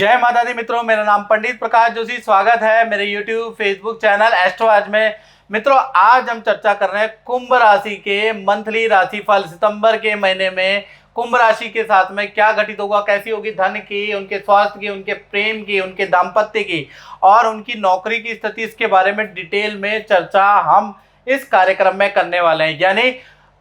जय माता दी मित्रों, मेरा नाम पंडित प्रकाश जोशी। स्वागत है मेरे YouTube फेसबुक चैनल एस्ट्रो आज में। मित्रों, आज हम चर्चा कर रहे हैं कुंभ राशि के मंथली राशिफल। सितंबर के महीने में कुंभ राशि के साथ में क्या घटित होगा, कैसी होगी धन की, उनके स्वास्थ्य की, उनके प्रेम की, उनके दाम्पत्य की और उनकी नौकरी की स्थिति, इसके बारे में डिटेल में चर्चा हम इस कार्यक्रम में करने वाले हैं। यानी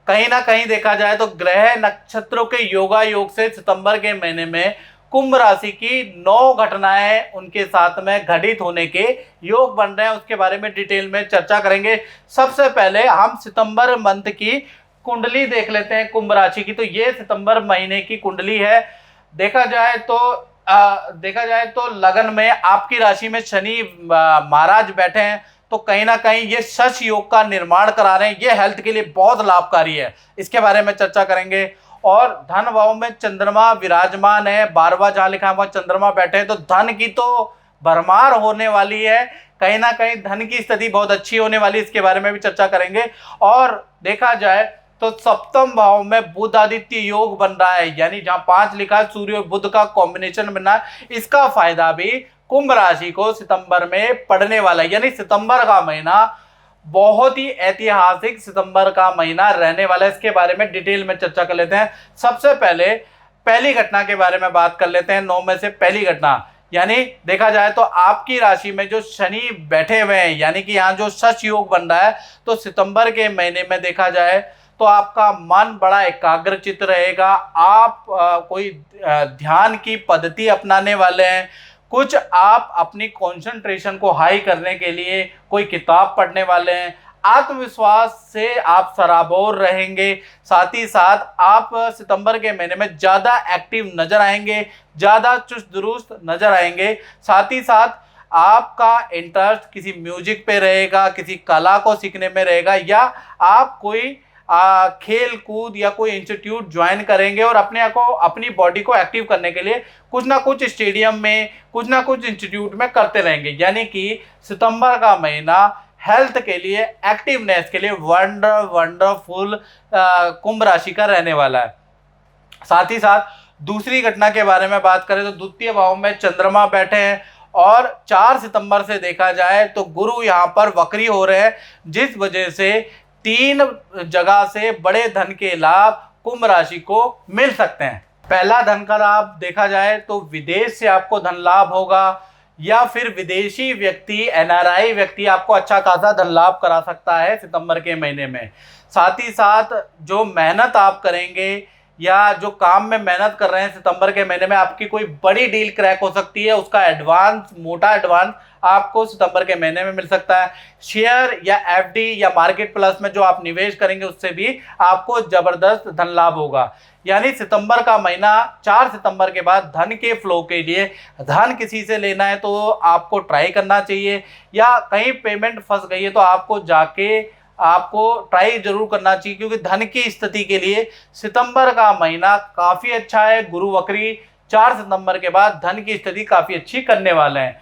कहीं ना कहीं देखा जाए तो ग्रह नक्षत्रों के योगा योग से सितंबर के महीने में कुंभ राशि की 9 घटनाएं उनके साथ में घटित होने के योग बन रहे हैं, उसके बारे में डिटेल में चर्चा करेंगे। सबसे पहले हम सितंबर मंथ की कुंडली देख लेते हैं कुंभ राशि की। तो ये सितंबर महीने की कुंडली है। देखा जाए तो लगन में आपकी राशि में शनि महाराज बैठे हैं, तो कहीं ना कहीं ये शश योग का निर्माण करा रहे हैं। ये हेल्थ के लिए बहुत लाभकारी है, इसके बारे में चर्चा करेंगे। और धन भाव में चंद्रमा विराजमान है, 12वां जहां लिखा हुआ चंद्रमा बैठे हैं, तो धन की तो भरमार होने वाली है। कहीं ना कहीं धन की स्थिति बहुत अच्छी होने वाली है, इसके बारे में भी चर्चा करेंगे। और देखा जाए तो सप्तम भाव में बुध आदित्य योग बन रहा है, यानी जहां 5 लिखा है सूर्य और बुध का कॉम्बिनेशन बना है। इसका फायदा भी कुंभ राशि को सितंबर में पड़ने वाला है। यानी सितंबर का महीना बहुत ही ऐतिहासिक सितंबर का महीना रहने वाला है, इसके बारे में डिटेल में चर्चा कर लेते हैं। सबसे पहले पहली घटना के बारे में बात कर लेते हैं। 9 में से पहली घटना, यानी देखा जाए तो आपकी राशि में जो शनि बैठे हुए हैं, यानी कि यहाँ जो शश योग बन रहा है, तो सितंबर के महीने में देखा जाए तो आपका मन बड़ा एकाग्रचित रहेगा। आप कोई ध्यान की पद्धति अपनाने वाले हैं। कुछ आप अपनी कंसंट्रेशन को हाई करने के लिए कोई किताब पढ़ने वाले हैं। आत्मविश्वास से आप सराबोर रहेंगे। साथ ही साथ आप सितंबर के महीने में ज़्यादा एक्टिव नजर आएंगे, ज़्यादा चुस्त दुरुस्त नजर आएंगे। साथ ही साथ आपका इंटरेस्ट किसी म्यूजिक पे रहेगा, किसी कला को सीखने में रहेगा, या आप कोई खेल कूद या कोई इंस्टीट्यूट ज्वाइन करेंगे और अपनी बॉडी को एक्टिव करने के लिए कुछ ना कुछ स्टेडियम में, कुछ ना कुछ इंस्टीट्यूट में करते रहेंगे। यानी कि सितंबर का महीना हेल्थ के लिए, एक्टिवनेस के लिए वंडरफुल कुंभ राशि का रहने वाला है। साथ ही साथ दूसरी घटना के बारे में बात करें तो द्वितीय भाव में चंद्रमा बैठे हैं और 4 सितंबर से देखा जाए तो गुरु यहाँ पर वक्री हो रहे हैं, जिस वजह से 3 जगह से बड़े धन के लाभ कुंभ राशि को मिल सकते हैं। पहला धन का लाभ देखा जाए तो विदेश से आपको धन लाभ होगा, या फिर विदेशी व्यक्ति, एनआरआई व्यक्ति आपको अच्छा खासा धन लाभ करा सकता है सितंबर के महीने में। साथ ही साथ जो मेहनत आप करेंगे या जो काम में मेहनत कर रहे हैं, सितंबर के महीने में आपकी कोई बड़ी डील क्रैक हो सकती है, उसका एडवांस, मोटा एडवांस आपको सितंबर के महीने में मिल सकता है। शेयर या एफडी या मार्केट प्लस में जो आप निवेश करेंगे, उससे भी आपको जबरदस्त धन लाभ होगा। यानी सितंबर का महीना, 4 सितंबर के बाद धन के फ्लो के लिए, धन किसी से लेना है तो आपको ट्राई करना चाहिए, या कहीं पेमेंट फंस गई है तो आपको ट्राई जरूर करना चाहिए, क्योंकि धन की स्थिति के लिए सितंबर का महीना काफ़ी अच्छा है। गुरु वक्री 4 सितंबर के बाद धन की स्थिति काफ़ी अच्छी करने वाले हैं।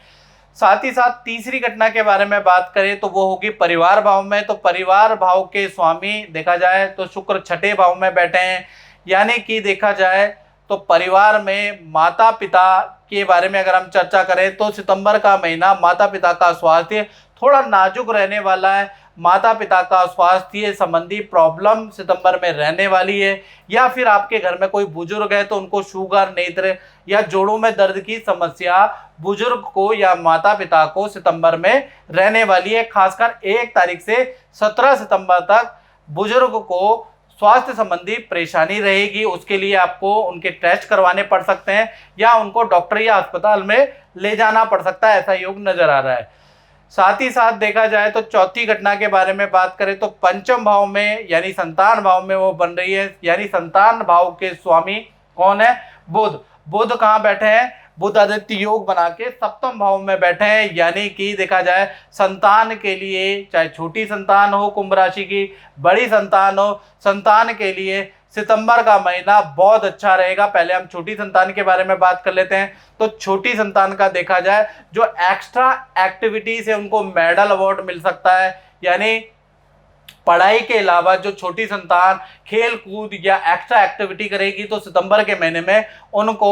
साथ ही साथ तीसरी घटना के बारे में बात करें तो वो होगी परिवार भाव में। तो परिवार भाव के स्वामी देखा जाए तो शुक्र 6ठे भाव में बैठे हैं, यानी कि देखा जाए तो परिवार में माता पिता के बारे में अगर हम चर्चा करें तो सितंबर का महीना माता पिता का स्वास्थ्य थोड़ा नाजुक रहने वाला है। माता पिता का स्वास्थ्य संबंधी प्रॉब्लम सितंबर में रहने वाली है, या फिर आपके घर में कोई बुजुर्ग है तो उनको शुगर, नेत्र या जोड़ों में दर्द की समस्या बुजुर्ग को या माता पिता को सितंबर में रहने वाली है। खासकर 1 तारीख से 17 सितंबर तक बुजुर्ग को स्वास्थ्य संबंधी परेशानी रहेगी। उसके लिए आपको उनके टेस्ट करवाने पड़ सकते हैं, या उनको डॉक्टर या अस्पताल में ले जाना पड़ सकता है, ऐसा योग नजर आ रहा है। साथ ही साथ देखा जाए तो चौथी घटना के बारे में बात करें तो पंचम भाव में, यानी संतान भाव में वो बन रही है। यानी संतान भाव के स्वामी कौन है? बुध। बुध कहाँ बैठे हैं? बुध आदित्य योग बना के सप्तम भाव में बैठे हैं, यानी कि देखा जाए संतान के लिए, चाहे छोटी संतान हो कुंभ राशि की, बड़ी संतान हो, संतान के लिए सितंबर का महीना बहुत अच्छा रहेगा। पहले हम छोटी संतान के बारे में बात कर लेते हैं। तो छोटी संतान का देखा जाए जो एक्स्ट्रा एक्टिविटी से उनको मेडल अवार्ड मिल सकता है, यानी पढ़ाई के अलावा जो छोटी संतान खेल कूद या एक्स्ट्रा एक्टिविटी करेगी तो सितंबर के महीने में उनको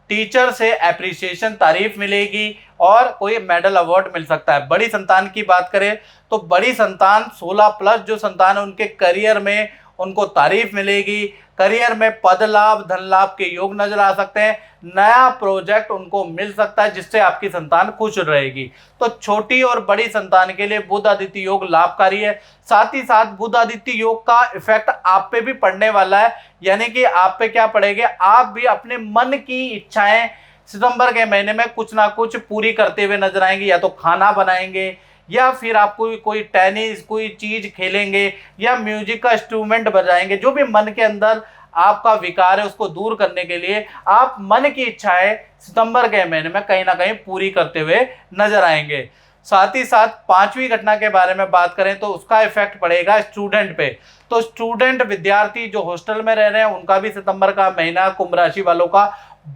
टीचर से एप्रिसिएशन, तारीफ मिलेगी और कोई मेडल अवार्ड मिल सकता है। बड़ी संतान की बात करें तो बड़ी संतान 16+ जो संतान है उनके करियर में उनको तारीफ मिलेगी, करियर में पद लाभ, धन लाभ के योग नजर आ सकते हैं, नया प्रोजेक्ट उनको मिल सकता है जिससे आपकी संतान खुश रहेगी। तो छोटी और बड़ी संतान के लिए बुध आदित्य योग लाभकारी है। साथ ही साथ बुध आदित्य योग का इफेक्ट आप पे भी पड़ने वाला है, यानी कि आप पे क्या पड़ेगा, आप भी अपने मन की इच्छाएं सितंबर के महीने में कुछ ना कुछ पूरी करते हुए नजर आएंगे। या तो खाना बनाएंगे, या फिर आप कोई टेनिस कोई चीज खेलेंगे, या म्यूजिक का इंस्ट्रूमेंट बजाएंगे। जो भी मन के अंदर आपका विकार है उसको दूर करने के लिए आप मन की इच्छाएं सितंबर के महीने में कहीं ना कहीं पूरी करते हुए नजर आएंगे। साथ ही साथ 5वीं घटना के बारे में बात करें तो उसका इफेक्ट पड़ेगा स्टूडेंट पे। तो स्टूडेंट विद्यार्थी जो हॉस्टल में रह रहे हैं उनका भी सितंबर का महीना कुंभ राशि वालों का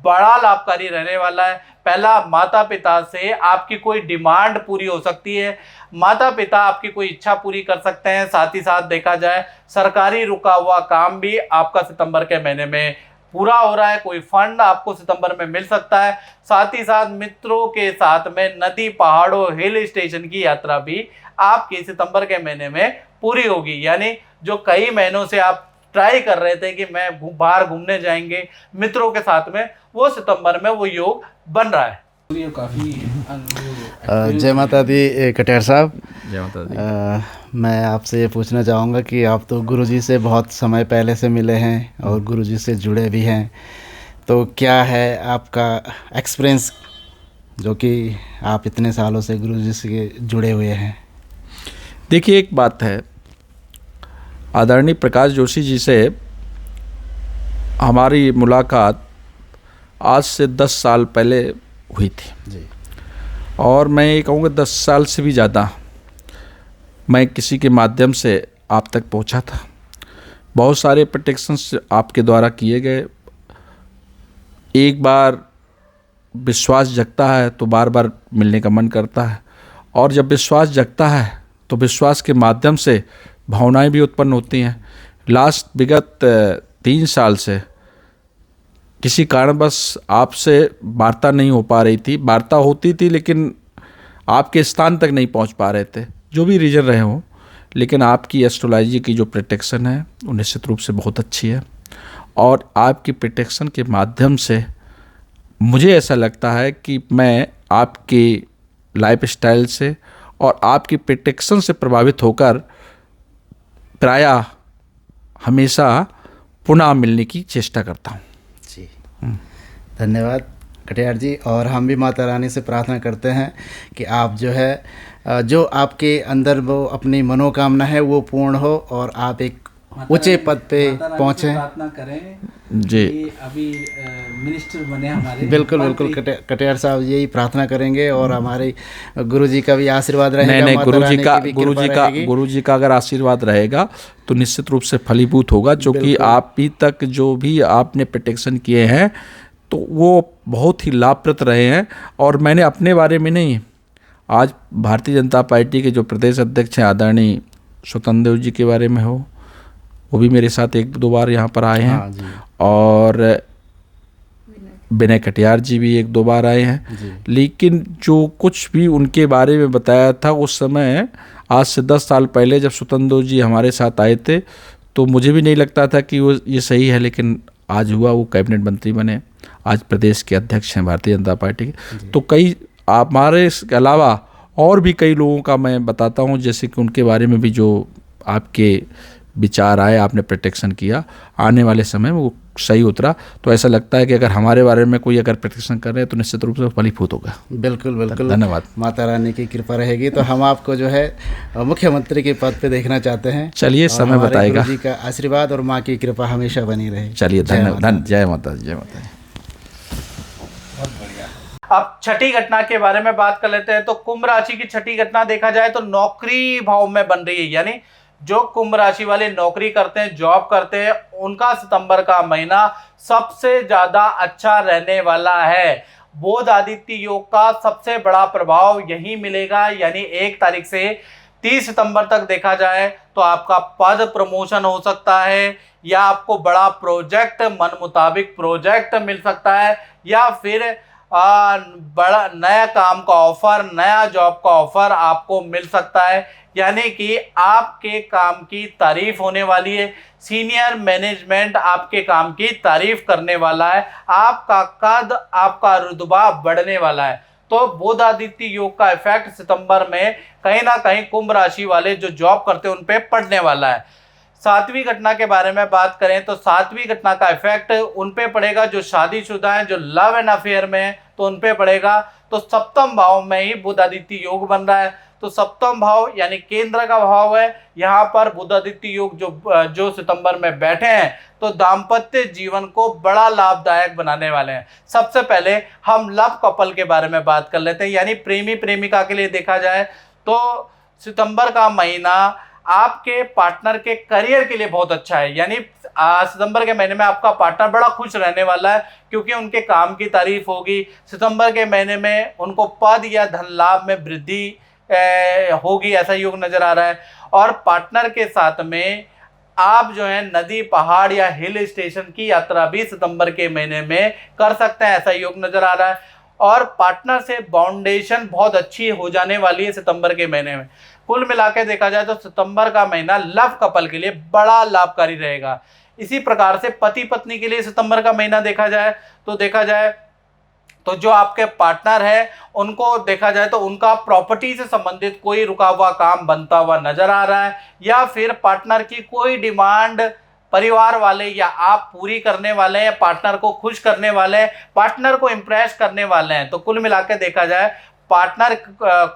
बड़ा लाभकारी रहने वाला है। पहला, माता पिता से आपकी कोई डिमांड पूरी हो सकती है, माता पिता आपकी कोई इच्छा पूरी कर सकते हैं। साथ ही साथ देखा जाए सरकारी रुका हुआ काम भी आपका सितंबर के महीने में पूरा हो रहा है, कोई फंड आपको सितंबर में मिल सकता है। साथ ही साथ मित्रों के साथ में नदी, पहाड़ों, हिल स्टेशन की यात्रा भी आपकी सितंबर के महीने में पूरी होगी। यानी जो कई महीनों से आप ट्राई कर रहे थे कि मैं बाहर घूमने जाएंगे मित्रों के साथ में, वो सितंबर में वो योग बन रहा है। जय माता दी कटियार साहब। जय माता दी। मैं आपसे ये पूछना चाहूँगा कि आप तो गुरुजी से बहुत समय पहले से मिले हैं और गुरुजी से जुड़े भी हैं, तो क्या है आपका एक्सपीरियंस जो कि आप इतने सालों से गुरुजी से जुड़े हुए हैं? देखिए, एक बात है, आदरणीय प्रकाश जोशी जी से हमारी मुलाकात आज से 10 साल पहले हुई थी जी। और मैं ये कहूँगा 10 साल से भी ज़्यादा मैं किसी के माध्यम से आप तक पहुँचा था। बहुत सारे प्रोटेक्शंस आपके द्वारा किए गए। एक बार विश्वास जगता है तो बार बार मिलने का मन करता है, और जब विश्वास जगता है तो विश्वास के माध्यम से भावनाएं भी उत्पन्न होती हैं। लास्ट विगत 3 साल से किसी कारणवश आपसे वार्ता नहीं हो पा रही थी, वार्ता होती थी लेकिन आपके स्थान तक नहीं पहुंच पा रहे थे, जो भी रीज़न रहे हों। लेकिन आपकी एस्ट्रोलॉजी की जो प्रोटेक्शन है वो निश्चित रूप से बहुत अच्छी है, और आपकी प्रोटेक्शन के माध्यम से मुझे ऐसा लगता है कि मैं आपकी लाइफस्टाइल से और आपकी प्रोटेक्शन से प्रभावित होकर प्रायः हमेशा पुनः मिलने की चेष्टा करता हूँ। जी, धन्यवाद कटियार जी। और हम भी माता रानी से प्रार्थना करते हैं कि आप जो है जो आपके अंदर वो अपनी मनोकामना है वो पूर्ण हो और आप एक ऊंचे पद पे पहुँचें। प्रार्थना करें जी, कि अभी मिनिस्टर बने हमारे। बिल्कुल बिल्कुल कटियार साहब यही प्रार्थना करेंगे, और हमारे गुरुजी का भी आशीर्वाद रहेगा। नहीं, माता रानी की भी कृपा रहेगी। गुरुजी का अगर आशीर्वाद रहेगा तो निश्चित रूप से फलीभूत होगा, क्योंकि आप भी तक जो भी आपने प्रोटेक्शन किए हैं तो वो बहुत ही लाभप्रद रहे हैं। और मैंने अपने बारे में नहीं, आज भारतीय जनता पार्टी के जो प्रदेश अध्यक्ष हैं आदरणीय स्वतंत्र देव जी के बारे में हो, वो भी मेरे साथ 1-2 बार यहाँ पर आए हैं। हाँ जी। और विनय कटियार जी भी 1-2 बार आए हैं जी। लेकिन जो कुछ भी उनके बारे में बताया था उस समय, आज से 10 साल पहले जब स्वतंत्र जी हमारे साथ आए थे, तो मुझे भी नहीं लगता था कि वो ये सही है, लेकिन आज हुआ, वो कैबिनेट मंत्री बने, आज प्रदेश के अध्यक्ष हैं भारतीय जनता पार्टी के। तो कई हमारे इसके अलावा और भी कई लोगों का मैं बताता हूँ, जैसे कि उनके बारे में भी जो आपके विचार आए, आपने प्रोटेक्शन किया, आने वाले समय में वो सही उतरा। तो ऐसा लगता है कि अगर हमारे बारे में कोई अगर प्रोटेक्शन कर रहे हैं तो निश्चित रूप से फलीभूत होगा। बिल्कुल बिल्कुल, धन्यवाद। माता रानी की कृपा रहेगी तो हम आपको जो है मुख्यमंत्री के पद पे देखना चाहते हैं। चलिए, समय बताएगा। जी का आशीर्वाद और माँ की कृपा हमेशा बनी रहे। चलिए, धन्यवाद। जय माता दी, जय माता दी। अब छठी घटना के बारे में बात कर लेते हैं। तो कुंभ राशि की छठी घटना देखा जाए तो नौकरी भाव में बन रही है, यानी जो कुंभ राशि वाले नौकरी करते हैं, जॉब करते हैं, उनका सितंबर का महीना सबसे ज्यादा अच्छा रहने वाला है। बुध आदित्य योग का सबसे बड़ा प्रभाव यही मिलेगा, यानी 1 तारीख से 30 सितंबर तक देखा जाए तो आपका पद प्रमोशन हो सकता है, या आपको बड़ा प्रोजेक्ट, मन मुताबिक प्रोजेक्ट मिल सकता है, या फिर बड़ा नया काम का ऑफर, नया जॉब का ऑफर आपको मिल सकता है। यानी कि आपके काम की तारीफ होने वाली है, सीनियर मैनेजमेंट आपके काम की तारीफ करने वाला है, आपका कद, आपका रुतबा बढ़ने वाला है। तो बुध आदित्य योग का इफेक्ट सितंबर में कहीं ना कहीं कुंभ राशि वाले जो जॉब करते हैं उन पे पड़ने वाला है। सातवीं घटना के बारे में बात करें तो सातवीं घटना का इफेक्ट उन पे पड़ेगा जो शादीशुदा हैं, जो लव एंड अफेयर में हैं, तो उन पे पड़ेगा। तो सप्तम भाव में ही बुध आदित्य योग बन रहा है, तो सप्तम भाव यानी केंद्र का भाव है। यहाँ पर बुध आदित्य योग जो सितंबर में बैठे हैं तो दाम्पत्य जीवन को बड़ा लाभदायक बनाने वाले हैं। सबसे पहले हम लव कपल के बारे में बात कर लेते हैं, यानी प्रेमी प्रेमिका के लिए देखा जाए तो सितंबर का महीना आपके पार्टनर के करियर के लिए बहुत अच्छा है। यानी सितंबर के महीने में आपका पार्टनर बड़ा खुश रहने वाला है, क्योंकि उनके काम की तारीफ होगी। सितंबर के महीने में उनको पद या धन लाभ में वृद्धि होगी, ऐसा योग नजर आ रहा है। और पार्टनर के साथ में आप जो है नदी, पहाड़ या हिल स्टेशन की यात्रा भी सितंबर के महीने में कर सकते हैं, ऐसा योग नजर आ रहा है। और पार्टनर से बाउंडेशन बहुत अच्छी हो जाने वाली है सितंबर के महीने में। कुल मिला के देखा जाए तो सितंबर का महीना लव कपल के लिए बड़ा लाभकारी रहेगा। इसी प्रकार से पति पत्नी के लिए सितंबर का महीना देखा जाए तो जो आपके पार्टनर है उनको देखा जाए तो उनका प्रॉपर्टी से संबंधित कोई रुका हुआ काम बनता हुआ नजर आ रहा है, या फिर पार्टनर की कोई डिमांड परिवार वाले या आप पूरी करने वाले हैं, पार्टनर को खुश करने वाले हैं, पार्टनर को इम्प्रेस करने वाले हैं। तो कुल मिला के देखा जाए पार्टनर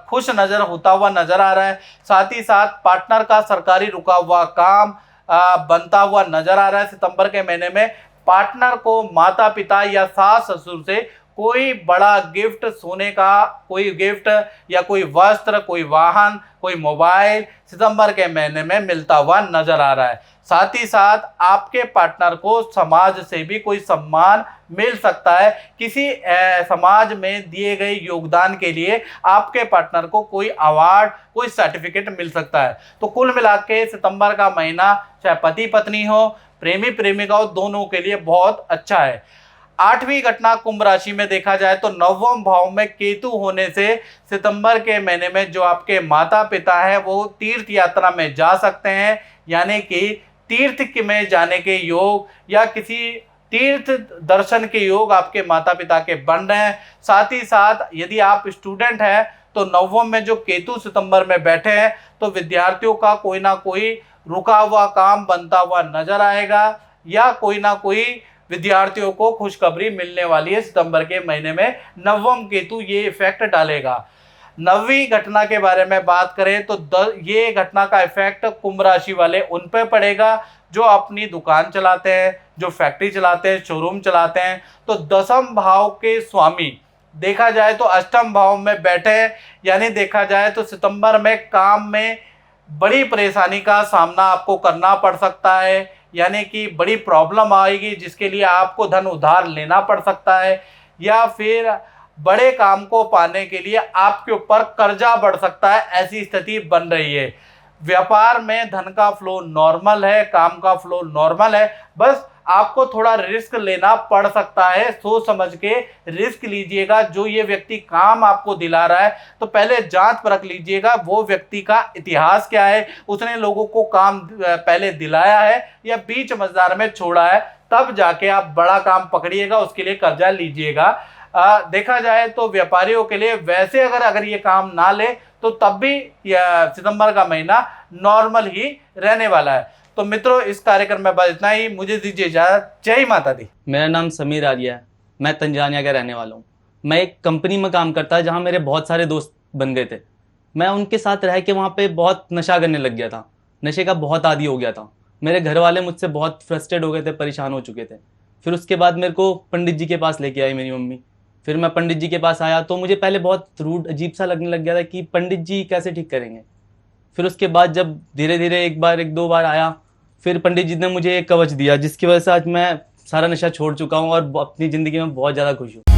खुश नजर होता हुआ नजर आ रहा है। साथ ही साथ पार्टनर का सरकारी रुका हुआ काम बनता हुआ नजर आ रहा है। सितंबर के महीने में पार्टनर को माता पिता या सास ससुर से कोई बड़ा गिफ्ट, सोने का कोई गिफ्ट या कोई वस्त्र, कोई वाहन, कोई मोबाइल सितंबर के महीने में मिलता हुआ नजर आ रहा है। साथ ही साथ आपके पार्टनर को समाज से भी कोई सम्मान मिल सकता है। किसी समाज में दिए गए योगदान के लिए आपके पार्टनर को कोई अवार्ड, कोई सर्टिफिकेट मिल सकता है। तो कुल मिला के सितंबर का महीना चाहे पति पत्नी हो, प्रेमी प्रेमिका हो, दोनों के लिए बहुत अच्छा है। आठवीं घटना कुंभ राशि में देखा जाए तो नवम भाव में केतु होने से सितंबर के महीने में जो आपके माता पिता है वो तीर्थ यात्रा में जा सकते हैं। यानी कि तीर्थ में जाने के योग या किसी तीर्थ दर्शन के योग आपके माता पिता के बन रहे हैं। साथ ही साथ यदि आप स्टूडेंट हैं तो नवम में जो केतु सितंबर में बैठे हैं तो विद्यार्थियों का कोई ना कोई रुका हुआ काम बनता हुआ नजर आएगा, या कोई ना कोई विद्यार्थियों को खुशखबरी मिलने वाली है। सितंबर के महीने में नवम केतु ये इफेक्ट डालेगा। नवीं घटना के बारे में बात करें तो ये घटना का इफेक्ट कुंभ राशि वाले उन पर पड़ेगा जो अपनी दुकान चलाते हैं, जो फैक्ट्री चलाते हैं, शोरूम चलाते हैं। तो दसम भाव के स्वामी देखा जाए तो अष्टम भाव में बैठे हैं, यानी देखा जाए तो सितंबर में काम में बड़ी परेशानी का सामना आपको करना पड़ सकता है। यानी कि बड़ी प्रॉब्लम आएगी जिसके लिए आपको धन उधार लेना पड़ सकता है, या फिर बड़े काम को पाने के लिए आपके ऊपर कर्जा बढ़ सकता है, ऐसी स्थिति बन रही है। व्यापार में धन का फ्लो नॉर्मल है, काम का फ्लो नॉर्मल है, बस आपको थोड़ा रिस्क लेना पड़ सकता है। सोच समझ के रिस्क लीजिएगा। जो ये व्यक्ति काम आपको दिला रहा है तो पहले जांच परख लीजिएगा वो व्यक्ति का इतिहास क्या है, उसने लोगों को काम पहले दिलाया है या बीच मझधार में छोड़ा है, तब जाके आप बड़ा काम पकड़िएगा, उसके लिए कर्जा लीजिएगा। देखा जाए तो व्यापारियों के लिए वैसे अगर ये काम ना ले तो तब भी सितंबर का महीना नॉर्मल ही रहने वाला है। तो मित्रों इस कार्यक्रम में बस इतना ही, मुझे दीजिए इजाजत। जय माता दी। मेरा नाम समीर आर्या है, मैं तंजानिया का रहने वाला हूँ। मैं एक कंपनी में काम करता जहाँ मेरे बहुत सारे दोस्त बन गए थे। मैं उनके साथ रह के वहाँ पे बहुत नशा करने लग गया था, नशे का बहुत आदी हो गया था। मेरे घर वाले मुझसे बहुत फ्रस्ट्रेट हो गए थे, परेशान हो चुके थे। फिर उसके बाद मेरे को पंडित जी के पास लेके आई मेरी मम्मी। फिर मैं पंडित जी के पास आया तो मुझे पहले बहुत रूड, अजीब सा लगने लग गया था कि पंडित जी कैसे ठीक करेंगे। फिर उसके बाद जब धीरे धीरे एक दो बार आया, फिर पंडित जी ने मुझे एक कवच दिया जिसकी वजह से आज मैं सारा नशा छोड़ चुका हूँ और अपनी ज़िंदगी में बहुत ज़्यादा खुश हूँ।